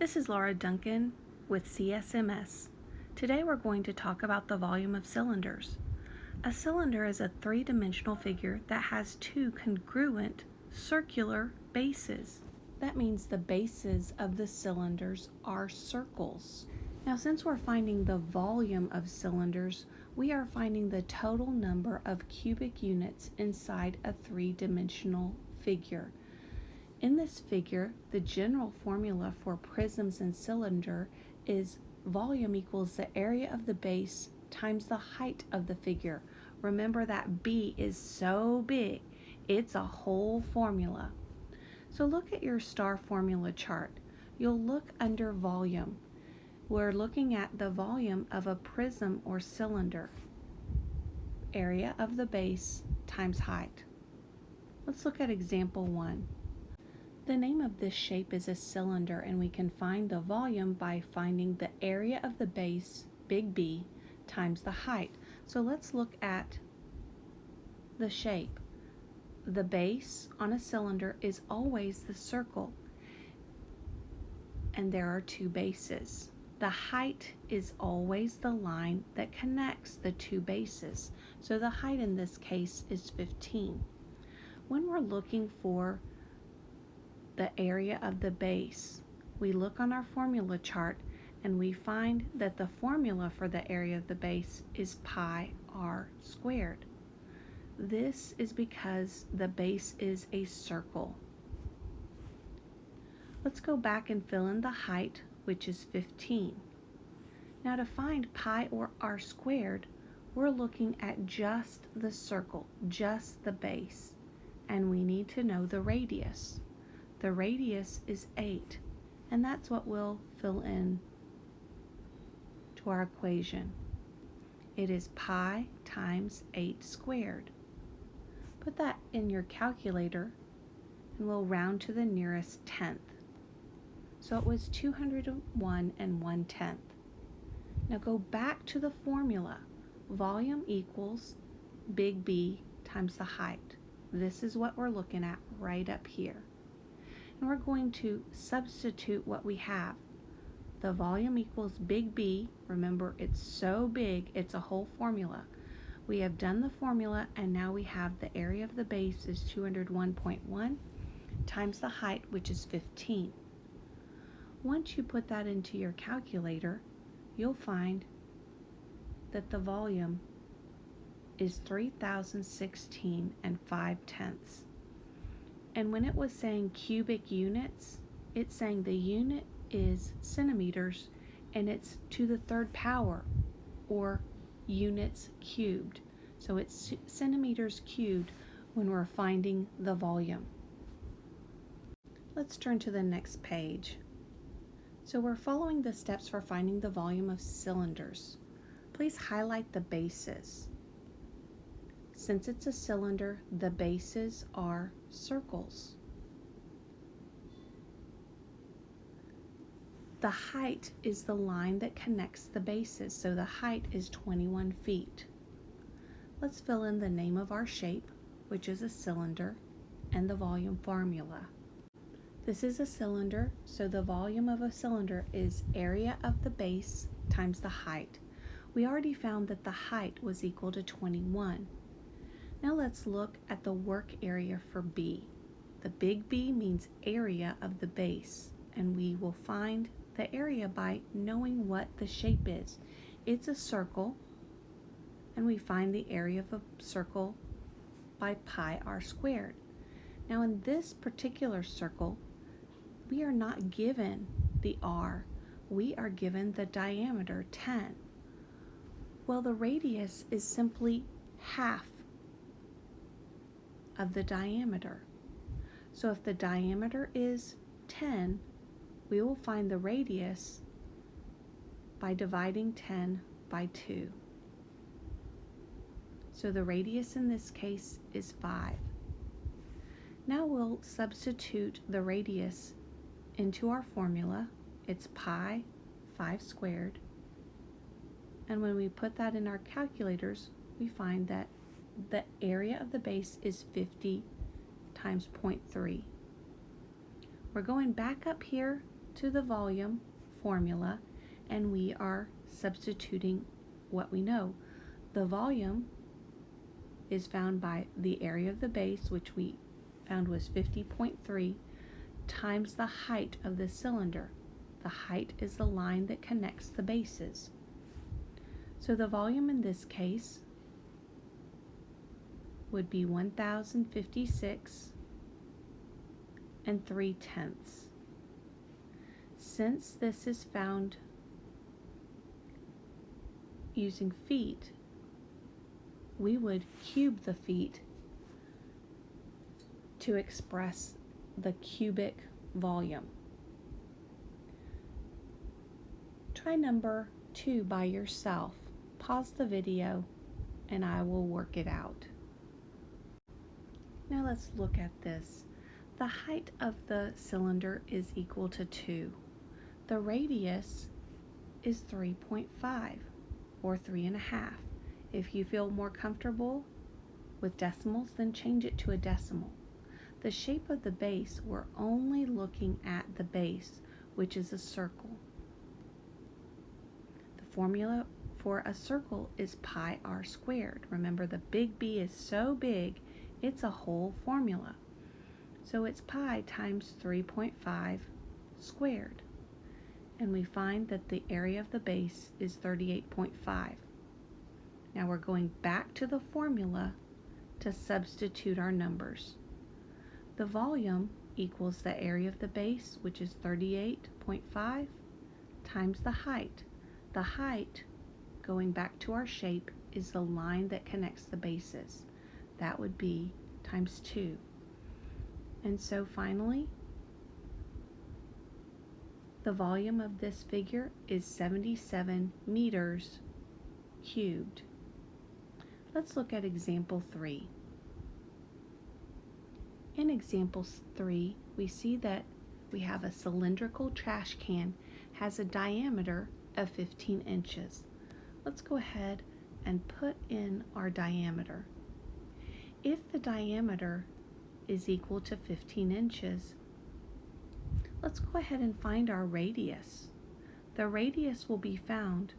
This is Laura Duncan with CSMS. Today we're going to talk about the volume of cylinders. A cylinder is a three-dimensional figure that has two congruent circular bases. That means the bases of the cylinders are circles. Now, since we're finding the volume of cylinders, we are finding the total number of cubic units inside a three-dimensional figure. In this figure, the general formula for prisms and cylinder is volume equals the area of the base times the height of the figure. Remember that B is so big, it's a whole formula. So look at your star formula chart. You'll look under volume. We're looking at the volume of a prism or cylinder. Area of the base times height. Let's look at example 1. The name of this shape is a cylinder, and we can find the volume by finding the area of the base, big B, times the height. So let's look at the shape. The base on a cylinder is always the circle, and there are two bases. The height is always the line that connects the two bases. So the height in this case is 15. When we're looking for the area of the base, we look on our formula chart and we find that the formula for the area of the base is pi r squared. This is because the base is a circle. Let's go back and fill in the height, which is 15. Now to find pi or r squared, we're looking at just the circle, just the base, and we need to know the radius. The radius is 8, and that's what we'll fill in to our equation. It is pi times 8 squared. Put that in your calculator, and we'll round to the nearest tenth. So it was 201 1/10. Now go back to the formula. Volume equals big B times the height. This is what we're looking at right up here. And we're going to substitute what we have. The volume equals big B. Remember, it's so big, it's a whole formula. We have done the formula, and now we have the area of the base is 201.1 times the height, which is 15. Once you put that into your calculator, you'll find that the volume is 3,016 5/10. And when it was saying cubic units, it's saying the unit is centimeters and it's to the third power, or units cubed. So it's centimeters cubed when we're finding the volume. Let's turn to the next page. So we're following the steps for finding the volume of cylinders. Please highlight the bases. Since it's a cylinder, the bases are circles. The height is the line that connects the bases, so the height is 21 feet. Let's fill in the name of our shape, which is a cylinder, and the volume formula. This is a cylinder, so the volume of a cylinder is area of the base times the height. We already found that the height was equal to 21. Now let's look at the work area for B. The big B means area of the base, and we will find the area by knowing what the shape is. It's a circle, and we find the area of a circle by pi r squared. Now in this particular circle, we are not given the r, we are given the diameter 10. Well, the radius is simply half of the diameter. So if the diameter is 10, we will find the radius by dividing 10 by 2. So the radius in this case is 5. Now we'll substitute the radius into our formula. It's pi 5 squared. And when we put that in our calculators, we find that the area of the base is 50 times 0.3. We're going back up here to the volume formula and we are substituting what we know. The volume is found by the area of the base, which we found was 50.3, times the height of the cylinder. The height is the line that connects the bases. So the volume in this case would be 1056 and 3/10. Since this is found using feet, we would cube the feet to express the cubic volume. Try number 2 by yourself. Pause the video and I will work it out. Now let's look at this. The height of the cylinder is equal to 2. The radius is 3.5 or 3.5. If you feel more comfortable with decimals, then change it to a decimal. The shape of the base, we're only looking at the base, which is a circle. The formula for a circle is pi r squared. Remember, the big B is so big, it's a whole formula. So it's pi times 3.5 squared. And we find that the area of the base is 38.5. Now we're going back to the formula to substitute our numbers. The volume equals the area of the base, which is 38.5, times the height. The height, going back to our shape, is the line that connects the bases. That would be times 2. And so finally, the volume of this figure is 77 meters cubed. Let's look at example 3. In example 3, we see that we have a cylindrical trash can has a diameter of 15 inches. Let's go ahead and put in our diameter. If the diameter is equal to 15 inches, let's go ahead and find our radius. The radius will be found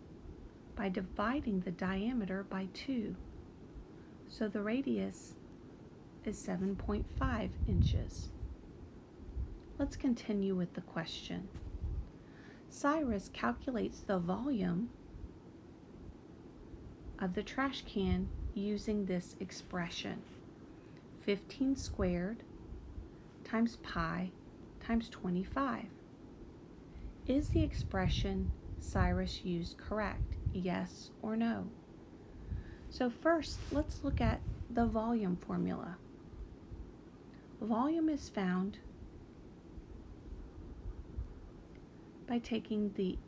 by dividing the diameter by 2. So the radius is 7.5 inches. Let's continue with the question. Cyrus calculates the volume of the trash can using this expression. 15 squared times pi times 25. Is the expression Cyrus used correct? Yes or no? So first, let's look at the volume formula. Volume is found by taking the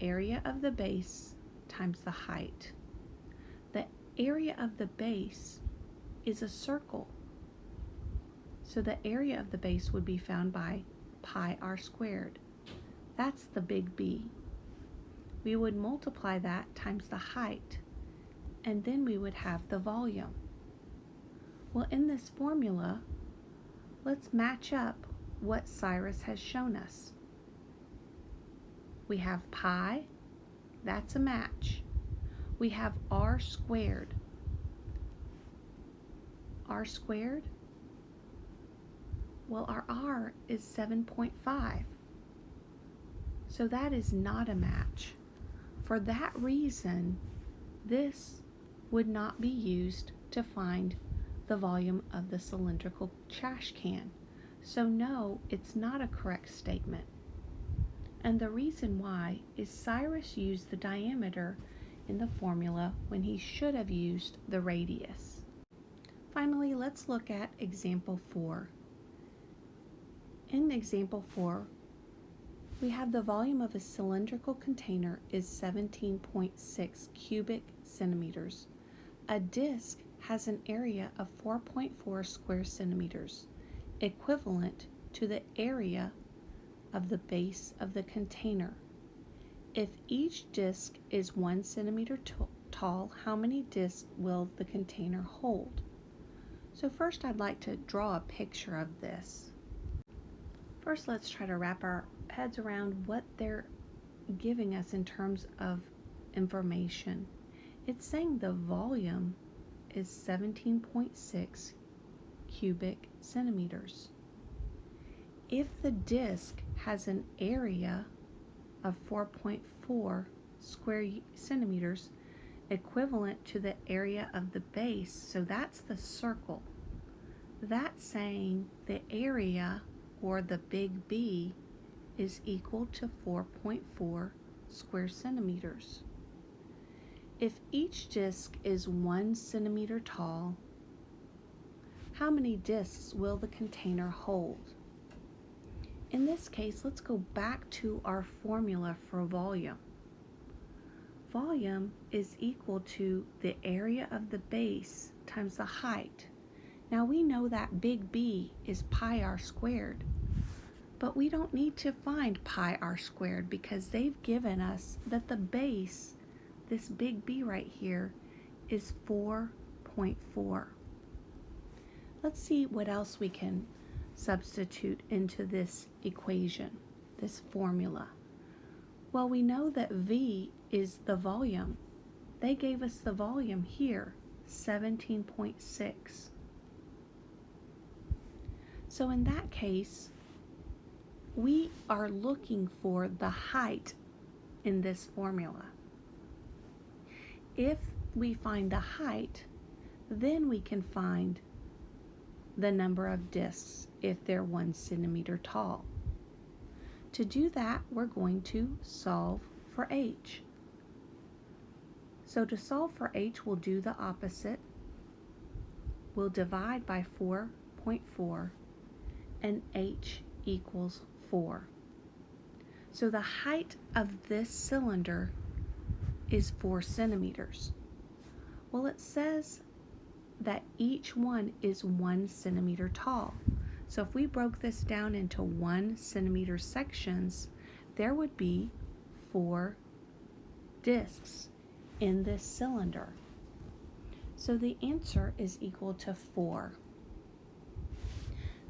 area of the base times the height. The area of the base is a circle, so the area of the base would be found by pi r squared. That's the big B. We would multiply that times the height, and then we would have the volume. Well, in this formula, let's match up what Cyrus has shown us. We have pi, that's a match. We have r squared. R squared, well, our r is 7.5. So that is not a match. For that reason, this would not be used to find the volume of the cylindrical trash can. So no, it's not a correct statement. And the reason why is Cyrus used the diameter in the formula when he should have used the radius. Finally, let's look at example 4. In example 4, we have the volume of a cylindrical container is 17.6 cubic centimeters. A disc has an area of 4.4 square centimeters, equivalent to the area of the base of the container. If each disc is 1 centimeter tall, how many discs will the container hold? So first I'd like to draw a picture of this. First, let's try to wrap our heads around what they're giving us in terms of information. It's saying the volume is 17.6 cubic centimeters. If the disc has an area of 4.4 square centimeters, equivalent to the area of the base, so that's the circle, that's saying the area, or the big B, is equal to 4.4 square centimeters. If each disc is 1 centimeter tall, how many discs will the container hold? In this case, let's go back to our formula for volume. Volume is equal to the area of the base times the height. Now we know that big B is pi r squared, but we don't need to find pi r squared because they've given us that the base, this big B right here, is 4.4. Let's see what else we can substitute into this equation, this formula. Well, we know that V is the volume. They gave us the volume here, 17.6. So in that case, we are looking for the height in this formula. If we find the height, then we can find the number of discs if they're 1 centimeter tall. To do that, we're going to solve for h. So to solve for h, we'll do the opposite. We'll divide by 4.4, and h equals 4. So the height of this cylinder is 4 centimeters. Well, it says that each one is 1 centimeter tall. So if we broke this down into 1 centimeter sections, there would be 4 discs in this cylinder. So the answer is equal to 4.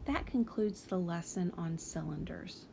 That concludes the lesson on cylinders.